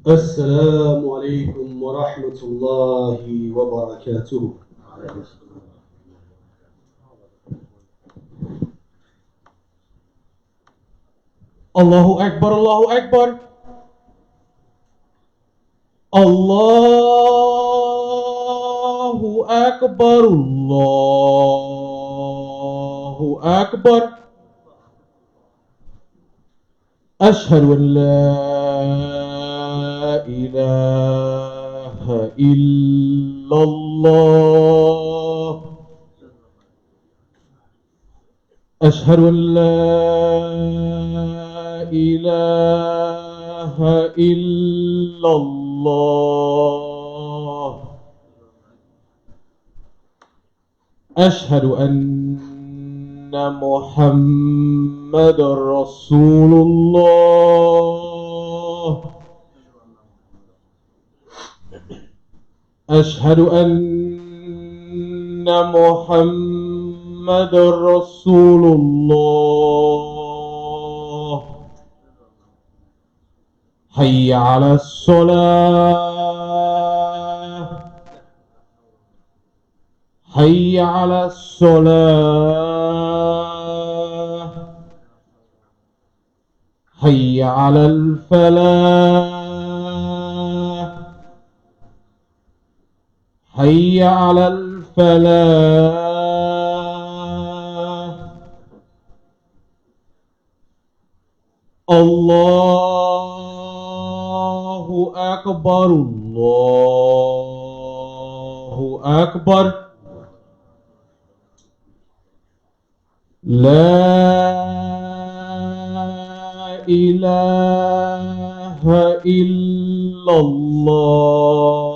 السلام عليكم ورحمة الله وبركاته. الله أكبر الله أكبر الله أكبر الله أكبر. أشهد أن لا إله إلا الله. أشهد أن لا إله إلا الله. أشهد أن محمد رسول الله. أشهد أن محمد رسول الله. حي على الصلاة حي على الصلاة حي على الفلاح حي على الفلاح. الله أكبر الله أكبر. لا إله إلا الله.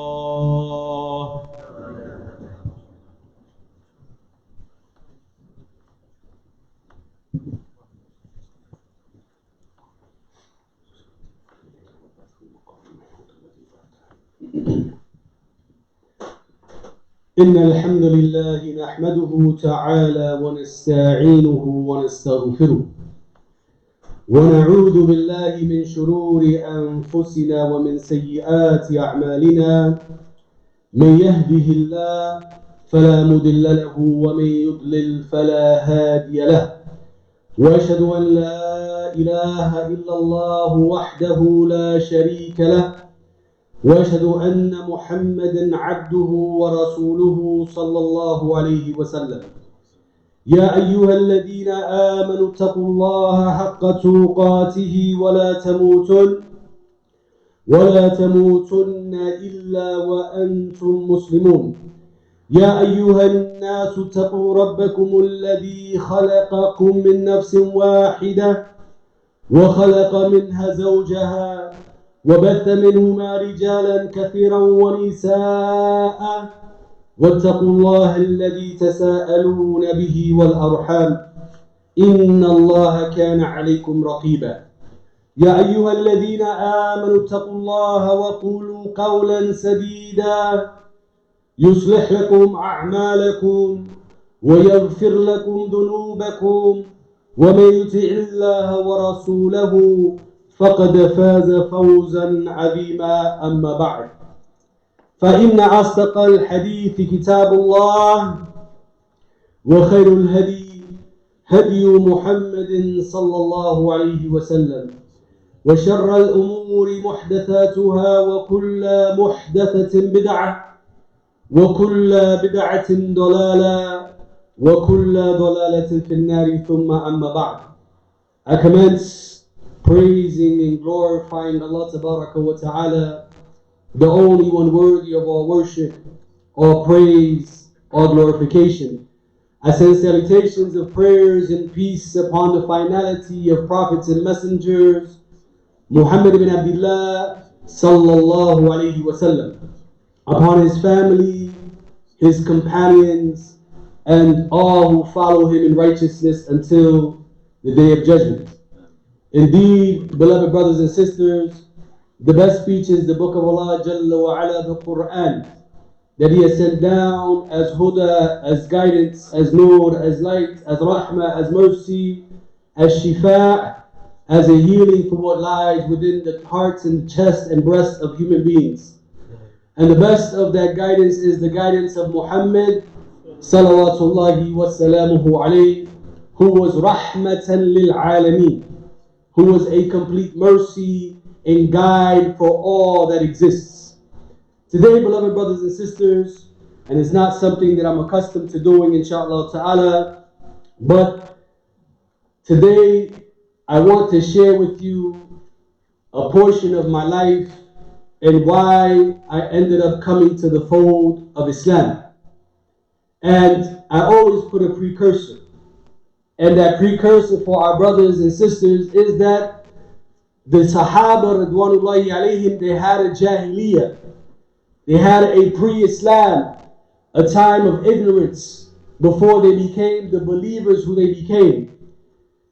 إن الحمد لله نحمده تعالى ونستعينه ونستغفره ونعوذ بالله من شرور أنفسنا ومن سيئات أعمالنا. من يهده الله فلا مضل له ومن يضلل فلا هادي له. وأشهد أن لا إله إلا الله وحده لا شريك له. وأشهد أن محمدا عبده ورسوله صلى الله عليه وسلم. يا أيها الذين آمنوا اتقوا الله حق تقاته ولا تموتن إلا وأنتم مسلمون. يا أيها الناس اتقوا ربكم الذي خلقكم من نفس واحدة وخلق منها زوجها وبث منهما رجالا كثيرا ونساء. واتقوا الله الذي تساءلون به والأرحام إن الله كان عليكم رقيبا. يا أيها الذين آمنوا اتقوا الله وقولوا قولا سديدا يصلح لكم أعمالكم ويغفر لكم ذنوبكم ومن يطع الله ورسوله فقد فاز فوزا عظيما. أما بعد، فإن أصدق الحديث كتاب الله وخير الهدي هدي محمد صلى الله عليه وسلم وشر الأمور محدثاتها وكل محدثة بدعة وكل بدعة ضلالة وكل ضلالة في النار. ثم أما بعد. I commence praising and glorifying Allah Tabaraka wa Ta'ala, the only one worthy of all worship, all praise, all glorification. I send salutations of prayers and peace upon the finality of prophets and messengers, Muhammad ibn Abdullah sallallahu alayhi wasallam, upon his family, his companions, and all who follow him in righteousness until the day of judgment. Indeed, beloved brothers and sisters, the best speech is the book of Allah Jalla wa Ala, the Quran, that He has sent down as huda, as guidance, as nur, as light, as rahmah, as mercy, as shifa', as a healing for what lies within the hearts and chest and breast of human beings. And the best of that guidance is the guidance of Muhammad salawatullahi wa salamuhu alayhi, who was rahmatan lil alameen, who was a complete mercy and guide for all that exists. Today, beloved brothers and sisters, and it's not something that I'm accustomed to doing, inshallah ta'ala, but today I want to share with you a portion of my life and why I ended up coming to the fold of Islam. And I always put a precursor. And that precursor for our brothers and sisters is that the Sahaba Radwanullahi alayhim, they had a Jahiliyyah. They had a pre-Islam, a time of ignorance before they became the believers who they became.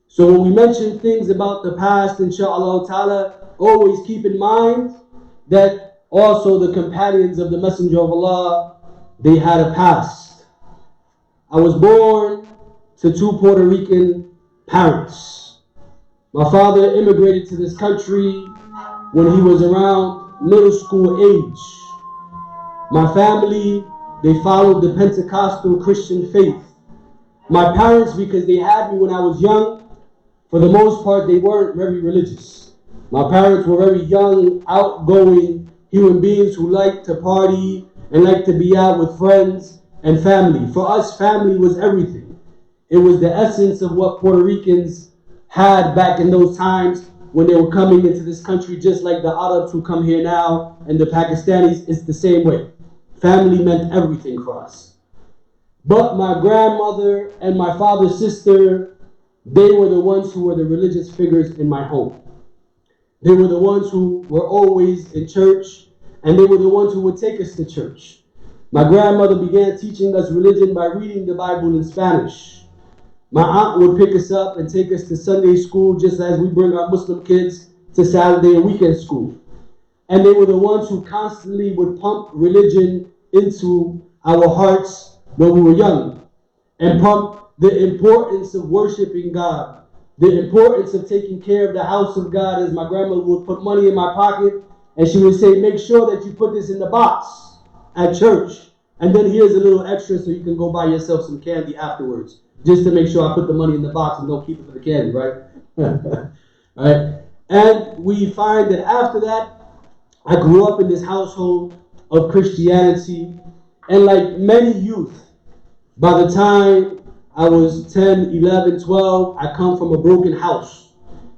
So when we mention things about the past, inshaAllah ta'ala, always keep in mind that also the companions of the Messenger of Allah, they had a past. I was born to two Puerto Rican parents. My father immigrated to this country when he was around middle school age. My family, they followed the Pentecostal Christian faith. My parents, because they had me when I was young, for the most part, they weren't very religious. My parents were very young, outgoing human beings who liked to party and liked to be out with friends and family. For us, family was everything. It was the essence of what Puerto Ricans had back in those times when they were coming into this country, just like the Arabs who come here now and the Pakistanis. It's the same way. Family meant everything for us. But my grandmother and my father's sister, they were the ones who were the religious figures in my home. They were the ones who were always in church, and they were the ones who would take us to church. My grandmother began teaching us religion by reading the Bible in Spanish. My aunt would pick us up and take us to Sunday school just as we bring our Muslim kids to Saturday and weekend school. And they were the ones who constantly would pump religion into our hearts when we were young, and pump the importance of worshiping God, the importance of taking care of the house of God, as my grandmother would put money in my pocket and she would say, make sure that you put this in the box at church, and then here's a little extra so you can go buy yourself some candy afterwards, just to make sure I put the money in the box and don't keep it for the candy, right? Right? And we find that after that, I grew up in this household of Christianity, and like many youth, by the time I was 10, 11, 12, I come from a broken house,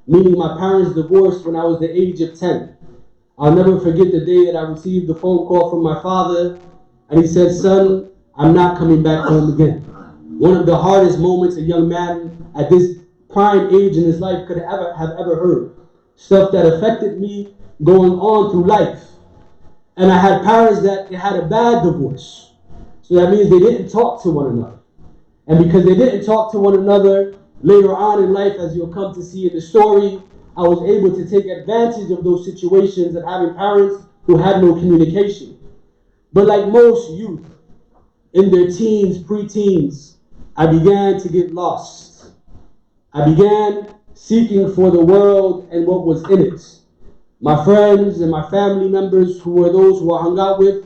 meaning my parents divorced when I was the age of 10. I'll never forget the day that I received the phone call from my father, and he said, son, I'm not coming back home again. One of the hardest moments a young man at this prime age in his life could have ever heard. Stuff that affected me going on through life. And I had parents that had a bad divorce. So that means they didn't talk to one another. And because they didn't talk to one another, later on in life, as you'll come to see in the story, I was able to take advantage of those situations of having parents who had no communication. But like most youth, in their teens, preteens, I began to get lost. I began seeking for the world and what was in it. My friends and my family members, who were those who I hung out with,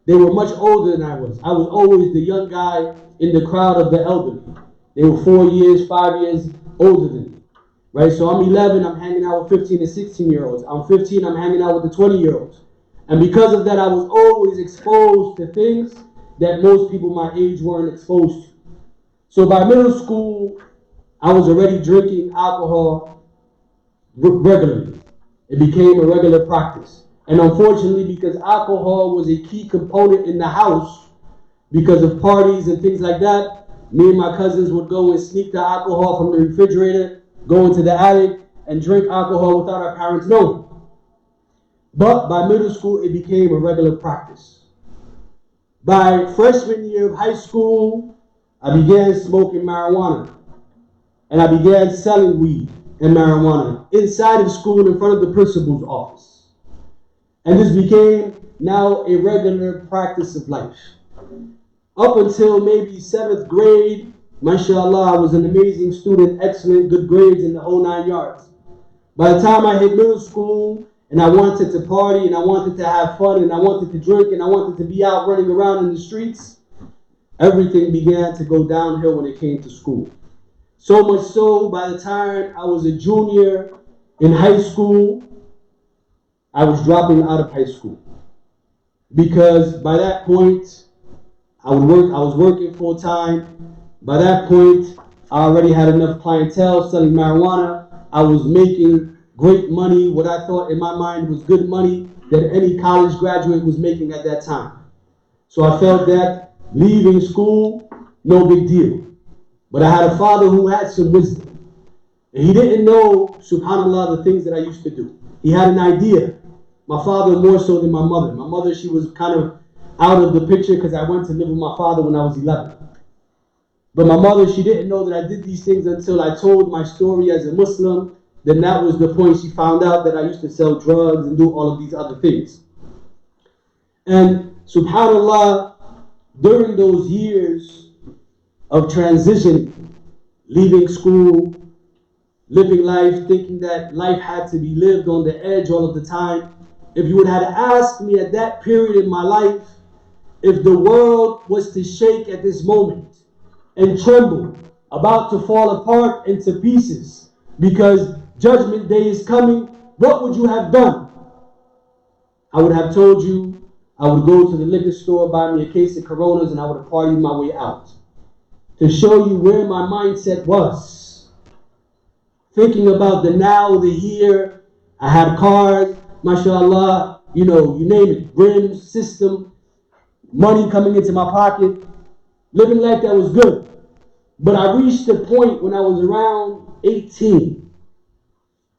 they were much older than I was. I was always the young guy in the crowd of the elderly. They were 4 years, 5 years older than me. Right? So I'm 11, I'm hanging out with 15 and 16-year-olds. I'm 15, I'm hanging out with the 20-year-olds. And because of that, I was always exposed to things that most people my age weren't exposed to. So by middle school, I was already drinking alcohol regularly. It became a regular practice. And unfortunately, because alcohol was a key component in the house, because of parties and things like that, me and my cousins would go and sneak the alcohol from the refrigerator, go into the attic, and drink alcohol without our parents knowing. But by middle school, it became a regular practice. By freshman year of high school, I began smoking marijuana. And I began selling weed and marijuana inside of school in front of the principal's office. And this became now a regular practice of life. Up until maybe 7th grade, mashallah, I was an amazing student, excellent, good grades in the whole 9 yards. By the time I hit middle school, and I wanted to party, and I wanted to have fun, and I wanted to drink, and I wanted to be out running around in the streets, everything began to go downhill when it came to school. So much so, by the time I was a junior in high school, I was dropping out of high school. Because by that point, I was working full time. By that point, I already had enough clientele selling marijuana. I was making great money, what I thought in my mind was good money that any college graduate was making at that time. So I felt that leaving school, no big deal. But I had a father who had some wisdom. And he didn't know, subhanAllah, the things that I used to do. He had an idea. My father more so than my mother. My mother, she was kind of out of the picture because I went to live with my father when I was 11. But my mother, she didn't know that I did these things until I told my story as a Muslim. Then that was the point she found out that I used to sell drugs and do all of these other things. And subhanAllah, during those years of transition, leaving school, living life, thinking that life had to be lived on the edge all of the time. If you would have asked me at that period in my life, if the world was to shake at this moment and tremble, about to fall apart into pieces, because judgment day is coming, what would you have done? I would have told you I would go to the liquor store, buy me a case of Coronas, and I would have partied my way out. To show you where my mindset was. Thinking about the now, the here. I had cars, mashallah, you name it, rims, system, money coming into my pocket, living life that was good. But I reached a point when I was around 18,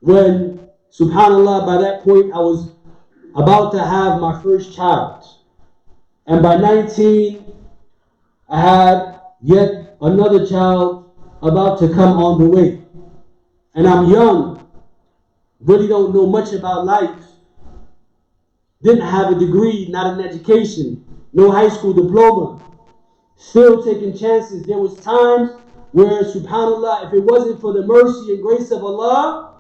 when, subhanAllah, by that point I was about to have my first child. And by 19, I had yet another child about to come on the way. And I'm young, really don't know much about life, didn't have a degree, not an education, no high school diploma, still taking chances. There was times where, subhanAllah, if it wasn't for the mercy and grace of Allah,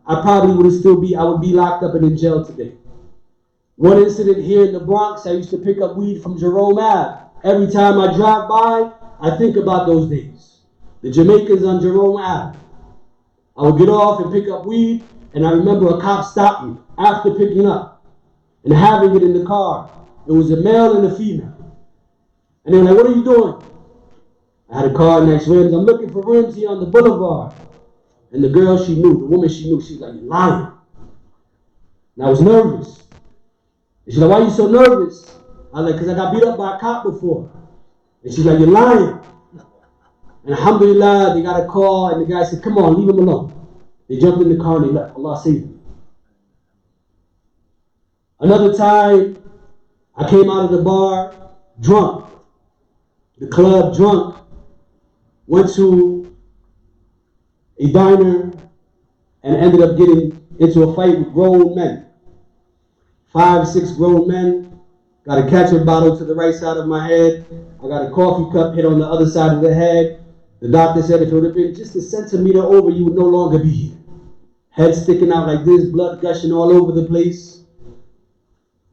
I probably would be locked up and in jail today. One incident here in the Bronx, I used to pick up weed from Jerome Ave. Every time I drive by, I think about those days. The Jamaicans on Jerome Ave. I would get off and pick up weed, and I remember a cop stopped me after picking up and having it in the car. It was a male and a female. And they were like, "What are you doing?" I had a car, nice rims. "I'm looking for rims here on the boulevard." And the girl, the woman she knew, she was like, "You're lying." And I was nervous. And she's like, "Why are you so nervous?" I was like, "Because I got beat up by a cop before." And she's like, "You're lying." And alhamdulillah, they got a call, and the guy said, "Come on, leave him alone." They jumped in the car and they left. Allah saved them. Another time, I came out of the bar drunk, the club drunk, went to a diner and ended up getting into a fight with grown men. 5, 6 grown men. Got a ketchup bottle to the right side of my head. I got a coffee cup hit on the other side of the head. The doctor said if it would have been just a centimeter over, you would no longer be here. Head sticking out like this, blood gushing all over the place.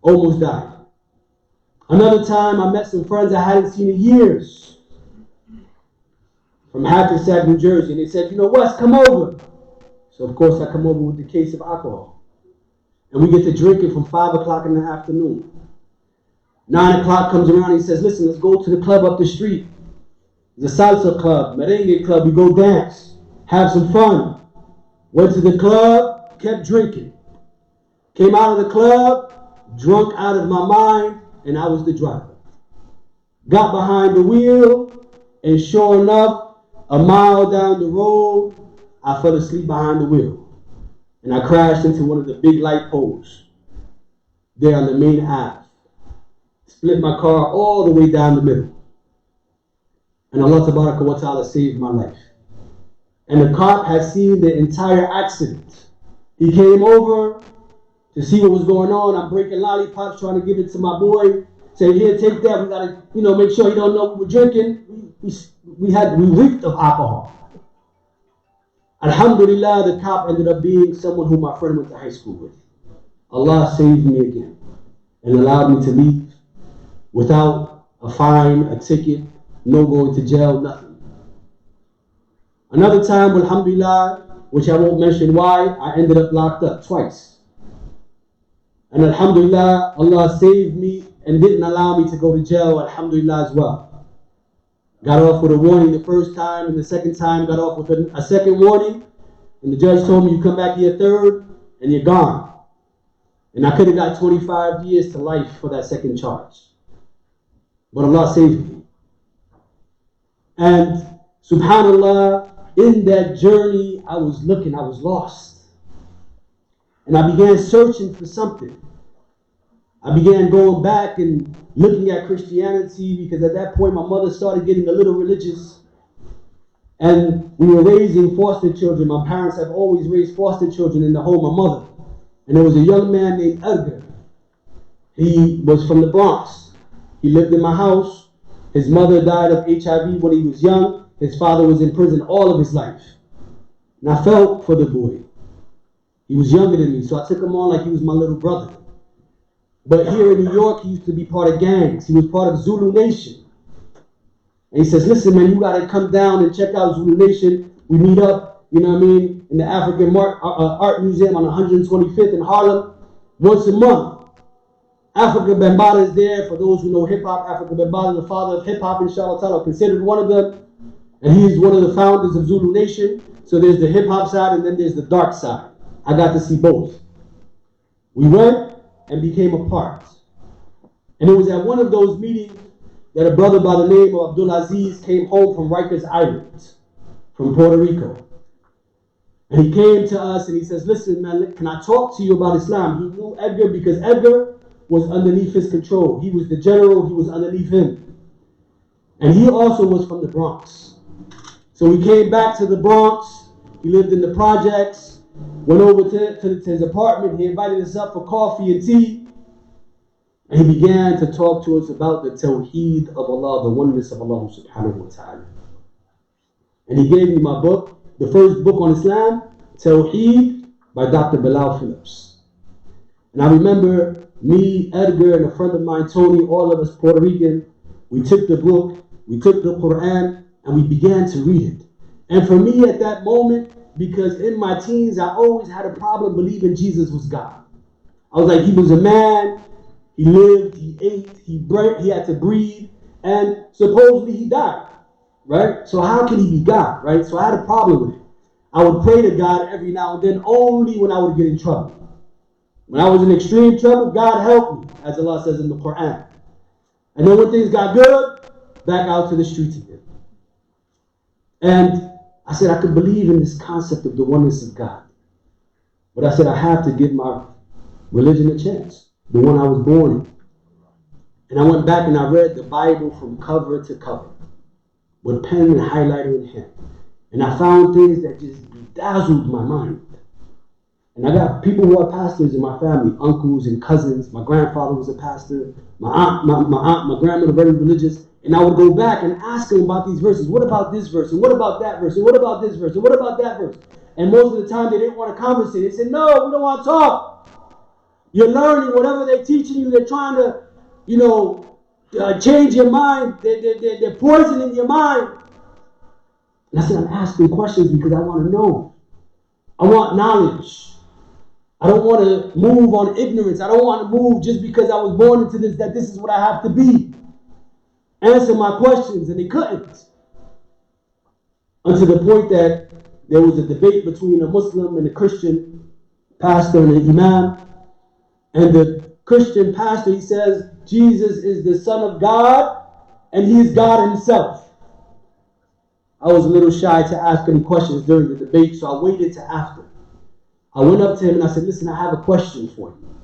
Almost died. Another time, I met some friends I hadn't seen in years from Hackensack, New Jersey, and they said, "Wes, come over." So of course I come over with the case of alcohol. And we get to drinking from 5 o'clock in the afternoon. 9 o'clock comes around and he says, "Listen, let's go to the club up the street. There's a salsa club, merengue club, we go dance, have some fun." Went to the club, kept drinking. Came out of the club, drunk out of my mind, and I was the driver. Got behind the wheel, and sure enough, a mile down the road, I fell asleep behind the wheel. and I crashed into one of the big light poles there on the main Ave. Split my car all the way down the middle. And Allah Tabaraka wa Ta'ala saved my life. And the cop had seen the entire accident. He came over to see what was going on. I'm breaking lollipops, trying to give it to my boy. Say, here, take that. We gotta, make sure he don't know we were drinking. We reeked of alcohol. Alhamdulillah, the cop ended up being someone who my friend went to high school with. Allah saved me again and allowed me to leave without a fine, a ticket, no going to jail, nothing. Another time, alhamdulillah, which I won't mention why, I ended up locked up twice. And alhamdulillah, Allah saved me and didn't allow me to go to jail, alhamdulillah, as well. Got off with a warning the first time, and the second time got off with a second warning. And the judge told me, you come back here third, and you're gone. And I could have got 25 years to life for that second charge. But Allah saved me. And subhanallah, in that journey, I was looking, I was lost. And I began searching for something. I began going back and looking at Christianity, because at that point my mother started getting a little religious. And we were raising foster children. My parents have always raised foster children in the home of mother. And there was a young man named Edgar. He was from the Bronx. He lived in my house. His mother died of HIV when he was young. His father was in prison all of his life. And I felt for the boy. He was younger than me, so I took him on like he was my little brother. But here in New York, he used to be part of gangs. He was part of Zulu Nation. And he says, listen, man, you got to come down and check out Zulu Nation. We meet up, in the African Art Museum on 125th in Harlem once a month. Africa Bambaataa is there. For those who know hip-hop, Africa Bambaataa, the father of hip-hop, inshallah ta'ala, considered one of them. And he's one of the founders of Zulu Nation. So there's the hip-hop side and then there's the dark side. I got to see both. We went and became a part. And it was at one of those meetings that a brother by the name of Abdul Aziz came home from Rikers Island, from Puerto Rico. And he came to us and he says, listen, man, can I talk to you about Islam? He knew Edgar because Edgar was underneath his control. He was the general, he was underneath him. And he also was from the Bronx. So we came back to the Bronx. He lived in the projects. Went over to his apartment. He invited us up for coffee and tea. And he began to talk to us about the tawheed of Allah, the oneness of Allah subhanahu wa ta'ala. And he gave me my book, the first book on Islam, Tawheed, by Dr. Bilal Phillips. And I remember me, Edgar, and a friend of mine, Tony, all of us Puerto Rican, we took the book, we took the Quran, and we began to read it. And for me at that moment, because in my teens, I always had a problem believing Jesus was God. I was like, he was a man, he lived, he ate, he had to breathe, and supposedly he died, right? So how can he be God, right? So I had a problem with it. I would pray to God every now and then, only when I would get in trouble. When I was in extreme trouble, God helped me, as Allah says in the Quran. And then when things got good, back out to the streets again. And I said I could believe in this concept of the oneness of God. But I said I have to give my religion a chance, the one I was born in. And I went back and I read the Bible from cover to cover with pen and highlighter in hand. And I found things that just bedazzled my mind. And I got people who are pastors in my family, uncles and cousins. My grandfather was a pastor. My grandmother, very religious. And I would go back and ask them about these verses. What about this verse? And what about that verse? And what about this verse? And what about that verse? And most of the time they didn't want to conversate. They said, no, we don't want to talk. You're learning whatever they're teaching you. They're trying to, change your mind. They're poisoning your mind. And I said, I'm asking questions because I want to know. I want knowledge. I don't want to move on ignorance. I don't want to move just because I was born into this, that this is what I have to be. Answer my questions, and they couldn't. Until the point that there was a debate between a Muslim and a Christian pastor and an Imam. And the Christian pastor, he says, Jesus is the Son of God, and he is God himself. I was a little shy to ask any questions during the debate, so I waited to after. I went up to him and I said, listen, I have a question for you.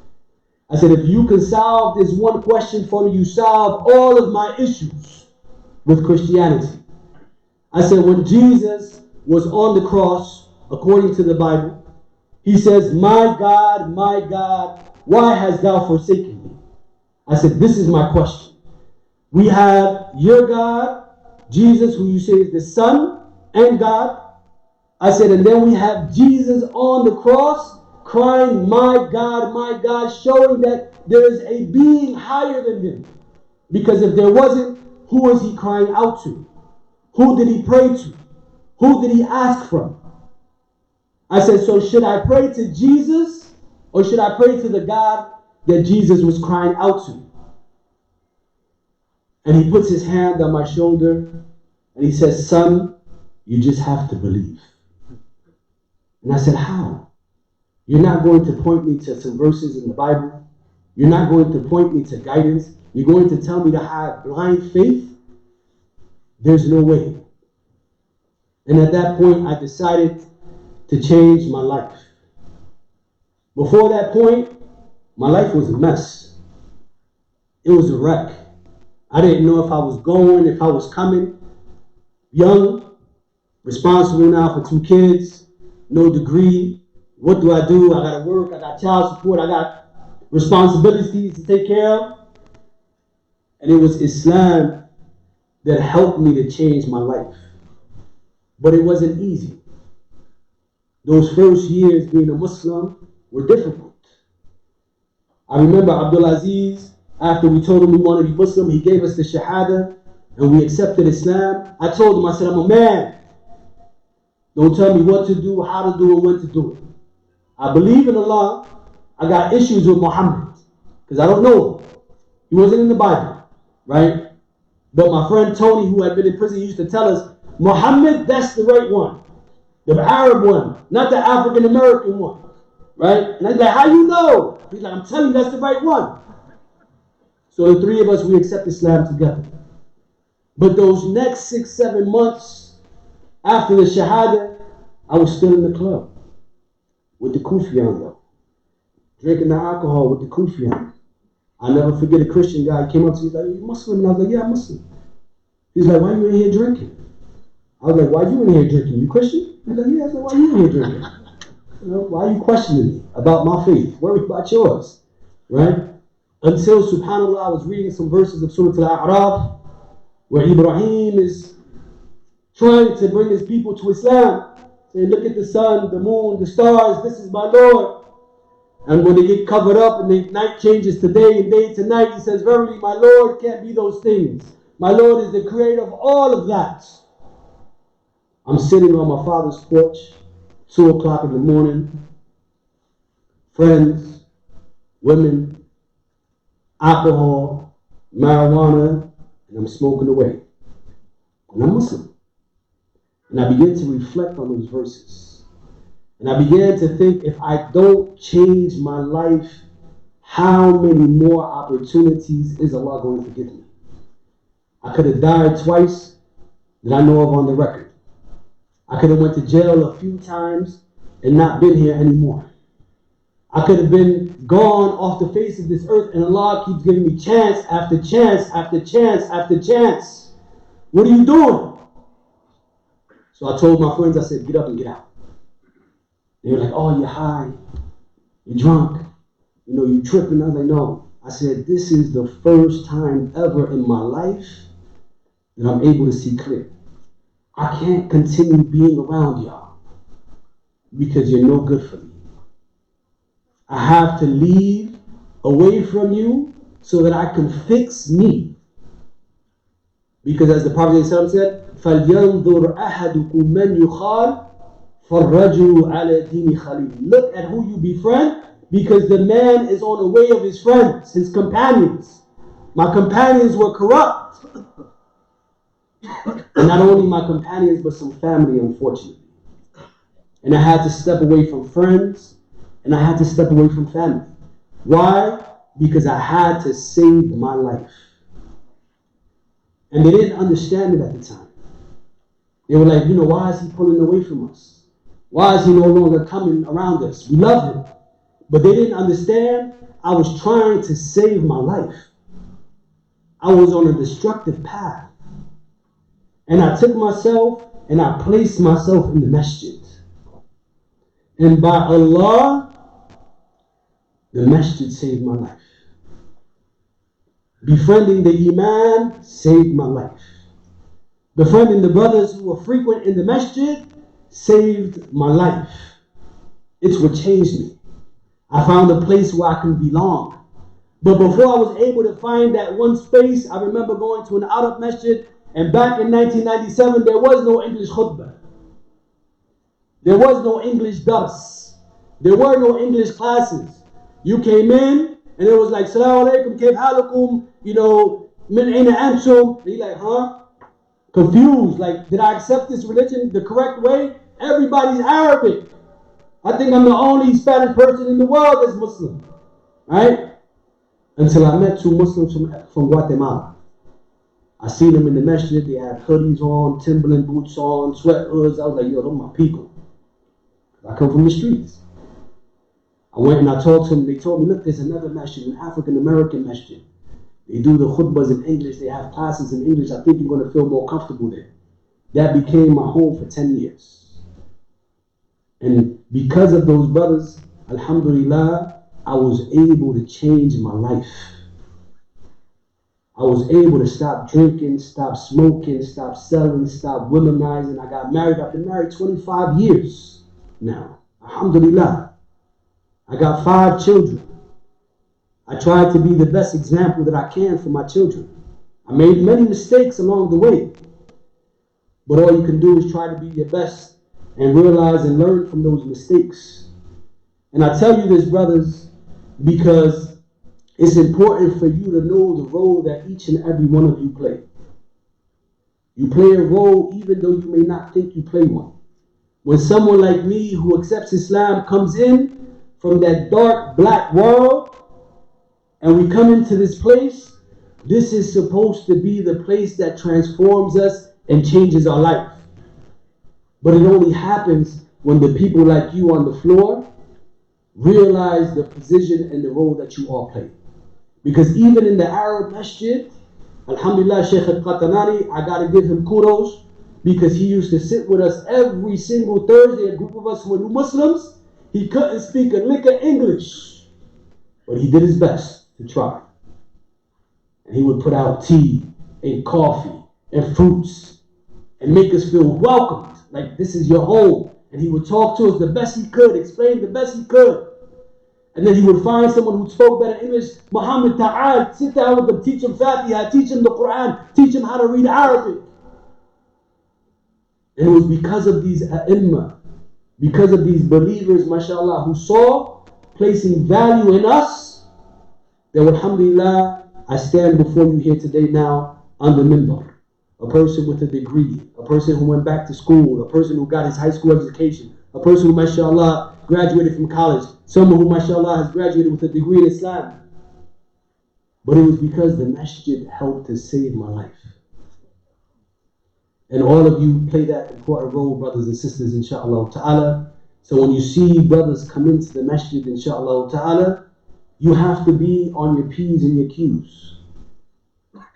I said, if you can solve this one question for me, you solve all of my issues with Christianity. I said, when Jesus was on the cross, according to the Bible, he says, my God, why hast thou forsaken me? I said, this is my question. We have your God, Jesus, who you say is the Son and God. I said, and then we have Jesus on the cross crying, my God, showing that there is a being higher than him. Because if there wasn't, who was he crying out to? Who did he pray to? Who did he ask from? I said, so should I pray to Jesus or should I pray to the God that Jesus was crying out to? And he puts his hand on my shoulder and he says, son, you just have to believe. And I said, how? You're not going to point me to some verses in the Bible. You're not going to point me to guidance. You're going to tell me to have blind faith? There's no way. And at that point, I decided to change my life. Before that point, my life was a mess. It was a wreck. I didn't know if I was going, if I was coming. Young, responsible now for 2 kids, no degree. What do? I got to work, I got child support, I got responsibilities to take care of. And it was Islam that helped me to change my life. But it wasn't easy. Those first years being a Muslim were difficult. I remember Abdulaziz, after we told him we wanted to be Muslim, he gave us the Shahada and we accepted Islam. I told him, I said, I'm a man. Don't tell me what to do, how to do it, when to do it. I believe in Allah. I got issues with Muhammad because I don't know him. He wasn't in the Bible, right? But my friend Tony, who had been in prison, used to tell us, Muhammad, that's the right one. The Arab one, not the African American one, right? And I was like, how you know? He's like, I'm telling you, that's the right one. So the 3 of us, we accept Islam together. But those next 6, 7 months after the Shahada, I was still in the club with the kufi on, though, drinking the alcohol with the kufi on. I'll never forget a Christian guy came up to me, he's like, you Muslim? And I was like, yeah, I'm Muslim. He's like, why are you in here drinking? I was like, why are you in here drinking? You Christian? He's like, yeah. I was like, why are you in here drinking? You know, why are you questioning me about my faith? Worry about yours, right? Until, subhanAllah, I was reading some verses of Surah Al-A'raf where Ibrahim is trying to bring his people to Islam. Saying, look at the sun, the moon, the stars, this is my Lord. And when they get covered up and the night changes to day and day to night, he says, verily, my Lord can't be those things. My Lord is the creator of all of that. I'm sitting on my father's porch, 2 o'clock in the morning. Friends, women, alcohol, marijuana, and I'm smoking away. And I'm Muslim. And I began to reflect on those verses. And I began to think, if I don't change my life, how many more opportunities is Allah going to give me? I could have died twice that I know of on the record. I could have went to jail a few times and not been here anymore. I could have been gone off the face of this earth, and Allah keeps giving me chance after chance after chance after chance. What are you doing? So I told my friends, I said, get up and get out. They were like, oh, you're high, you're drunk, you tripping. I was like, no. I said, this is the first time ever in my life that I'm able to see clear. I can't continue being around y'all because you're no good for me. I have to leave away from you so that I can fix me. Because as the Prophet said, فَلْيَنْظُرْ أَحَدُكُمْ مَنْ يُخَالِ فَالرَّجُلُ عَلَى دِينِ خَلِيلٍ. Look at who you befriend, because the man is on the way of his friends, his companions. My companions were corrupt. And not only my companions, but some family, unfortunately. And I had to step away from friends, and I had to step away from family. Why? Because I had to save my life. And they didn't understand it at the time. They were like, why is he pulling away from us? Why is he no longer coming around us? We love him. But they didn't understand I was trying to save my life. I was on a destructive path. And I took myself and I placed myself in the masjid. And by Allah, the masjid saved my life. Befriending the Imam saved my life. Befriending the brothers who were frequent in the masjid saved my life. It's what changed me. I found a place where I can belong. But before I was able to find that one space, I remember going to an Arab masjid, and back in 1997, there was no English khutbah. There was no English dars. There were no English classes. You came in, and it was like, Salaamu Alaikum, Kayf Halukum, Min Aina Antum. And you're like, huh? Confused, like, did I accept this religion the correct way? Everybody's Arabic. I think I'm the only Spanish person in the world that's Muslim, right? Until I met two Muslims from Guatemala. I seen them in the masjid. They had hoodies on, Timberland boots on, sweat hoods. I was like, yo, those are my people. I come from the streets. I went and I talked to them. They told me, look, there's another masjid, an African American masjid. They do the khutbahs in English. They have classes in English. I think you're going to feel more comfortable there. That became my home for 10 years. And because of those brothers, alhamdulillah, I was able to change my life. I was able to stop drinking, stop smoking, stop selling, stop womanizing. I got married. I've been married 25 years now. Alhamdulillah. I got 5 children. I tried to be the best example that I can for my children. I made many mistakes along the way. But all you can do is try to be your best and realize and learn from those mistakes. And I tell you this, brothers, because it's important for you to know the role that each and every one of you play. You play a role even though you may not think you play one. When someone like me who accepts Islam comes in from that dark black world and we come into this place, this is supposed to be the place that transforms us and changes our life. But it only happens when the people like you on the floor realize the position and the role that you all play. Because even in the Arab masjid, alhamdulillah, Shaykh al-Qatanani, I got to give him kudos, because he used to sit with us every single Thursday, a group of us who were new Muslims. He couldn't speak a lick of English, but he did his best to try. And he would put out tea and coffee and fruits and make us feel welcomed, like this is your home. And he would talk to us the best he could, explain the best he could. And then he would find someone who spoke better English. Muhammad Ta'al, sit down with them, teach him Fatiha, teach him the Quran, teach him how to read Arabic. And it was because of these a'imma, because of these believers, mashallah, who saw placing value in us, that alhamdulillah, I stand before you here today now on the minbar. A person with a degree, a person who went back to school, a person who got his high school education, a person who, mashallah, graduated from college, someone who, mashallah, has graduated with a degree in Islam. But it was because the masjid helped to save my life. And all of you play that important role, brothers and sisters, inshaAllah ta'ala. So when you see brothers come into the masjid, inshaAllah ta'ala, you have to be on your P's and your Q's.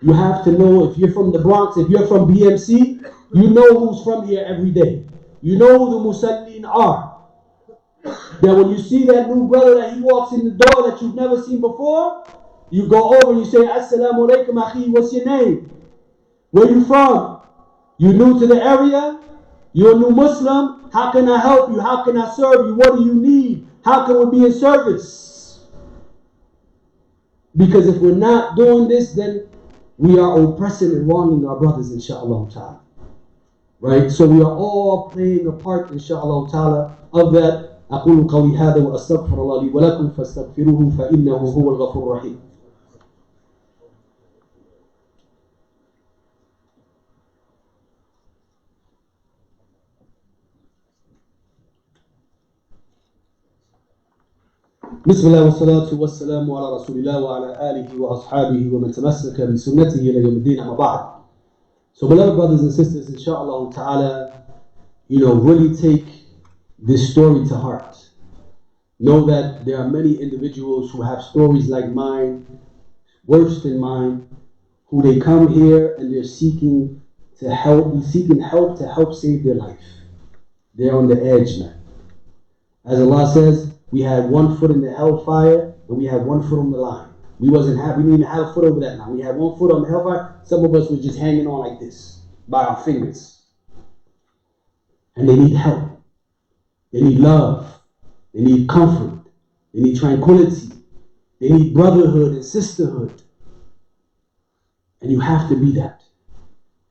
You have to know, if you're from the Bronx, if you're from BMC, you know who's from here every day. You know who the Musallin are. That when you see that new brother that he walks in the door that you've never seen before, you go over and you say, Assalamu alaikum akhi, what's your name? Where you from? You new to the area? You're a new Muslim? How can I help you? How can I serve you? What do you need? How can we be in service? Because if we're not doing this, then we are oppressing and wronging our brothers, inshaAllah ta'ala. Right? So we are all playing a part, inshaAllah ta'ala, of that. أقول قولي هذا وأستغفر الله لي ولكم فاستغفروه فإنه هو الغفور الرحيم. بسم الله والصلاة والسلام على رسول الله وعلى آله وأصحابه ومن تمسك بسنته إلى يوم الدين أما بعد. So beloved brothers and sisters, inshallah ta'ala, really take this story to heart. Know that there are many individuals who have stories like mine, worse than mine, who they come here and they're seeking help to help save their life. They're on the edge, man. As Allah says, we had one foot in the hellfire and we had one foot on the line. We didn't even have a foot over that line. We had one foot on the hellfire. Some of us were just hanging on like this by our fingers. And they need help. They need love. They need comfort. They need tranquility. They need brotherhood and sisterhood. And you have to be that.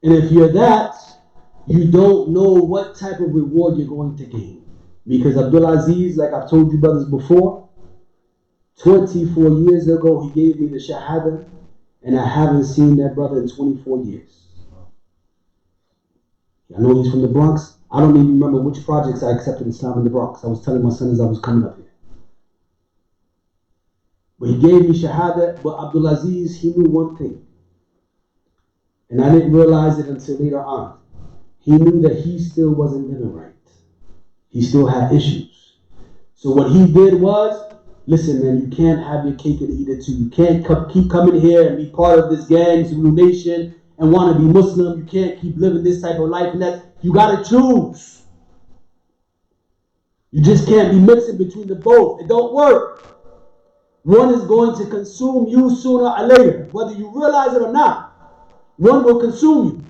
And if you're that, you don't know what type of reward you're going to gain. Because Abdul Aziz, like I've told you brothers before, 24 years ago he gave me the Shahada, and I haven't seen that brother in 24 years. I know he's from the Bronx. I don't even remember which projects I accepted Islam in the Bronx. I was telling my son as I was coming up here. But he gave me Shahada, but Abdul Aziz, he knew one thing. And I didn't realize it until later on. He knew that he still wasn't living right. He still had issues. So what he did was, listen man, you can't have your cake and eat it too. You can't keep coming here and be part of this gang, Zulu Nation, and want to be Muslim. You can't keep living this type of life. And that you got to choose. You just can't be mixing between the both. It don't work. One is going to consume you sooner or later, whether you realize it or not. One will consume you.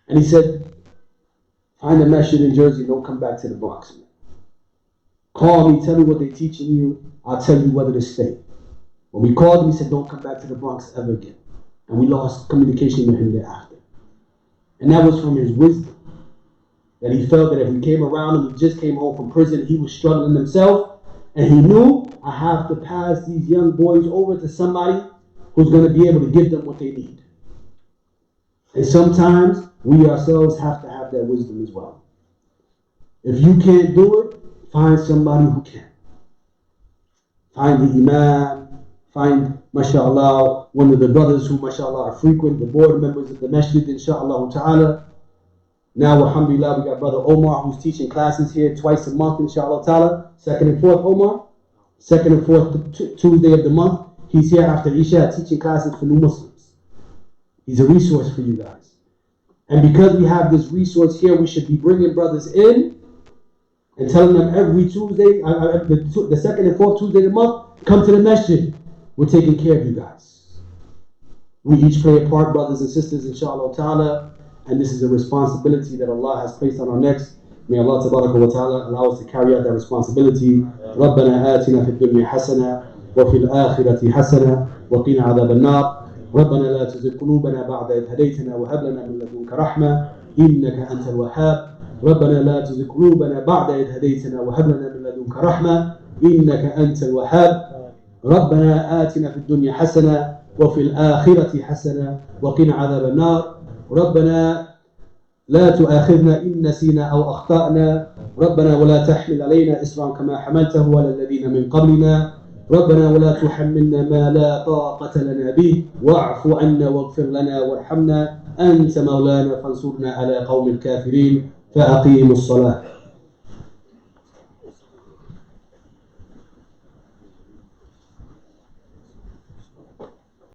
And he said, find a masjid in Jersey, don't come back to the Bronx. Man. Call me, tell me what they're teaching you, I'll tell you whether to stay. When we called him, he said, don't come back to the Bronx ever again. And we lost communication with him thereafter. And that was from his wisdom. That he felt that if we came around him, he just came home from prison, he was struggling himself, and he knew, I have to pass these young boys over to somebody who's going to be able to give them what they need. And sometimes we ourselves have to have that wisdom as well. If you can't do it, find somebody who can. Find the Imam, find, mashallah, one of the brothers who, mashallah, are frequent, the board members of the masjid, inshallah ta'ala. Now, alhamdulillah, we got brother Omar who's teaching classes here twice a month, inshallah ta'ala. Second and fourth, Omar. Second and fourth Tuesday of the month. He's here after Isha teaching classes for new Muslims. He's a resource for you guys. And because we have this resource here, we should be bringing brothers in and telling them every Tuesday, the second and fourth Tuesday of the month, come to the masjid. We're taking care of you guys. We each play a part, brothers and sisters, inshallah ta'ala. And this is a responsibility that Allah has placed on our necks. May Allah tabaraka wa ta'ala allow us to carry out that responsibility. رَبَّنَا آتِنَا فِي الدُّنْيَا حَسَنَةً وفي الآخرة حسنة وقنا عذاب النار ربنا لا تزغ قلوبنا بعد إذ هديتنا وهب لنا من لدنك رحمة إنك أنت الوهاب ربنا لا تزغ قلوبنا بعد إذ هديتنا وهب لنا من لدنك رحمة إنك أنت الوهاب ربنا آتنا في الدنيا حسنة وفي الآخرة حسنة وقنا عذاب النار ربنا لا تؤاخذنا إن نسينا أو أخطأنا ربنا ولا تحمل علينا إصرا كما حملته على الذين من قبلنا ربنا ولا تحملنا ما لا طاقة لنا به واعف عنا واغفر لنا وارحمنا أنت مولانا فانصرنا على قوم الكافرين فأقيموا الصلاة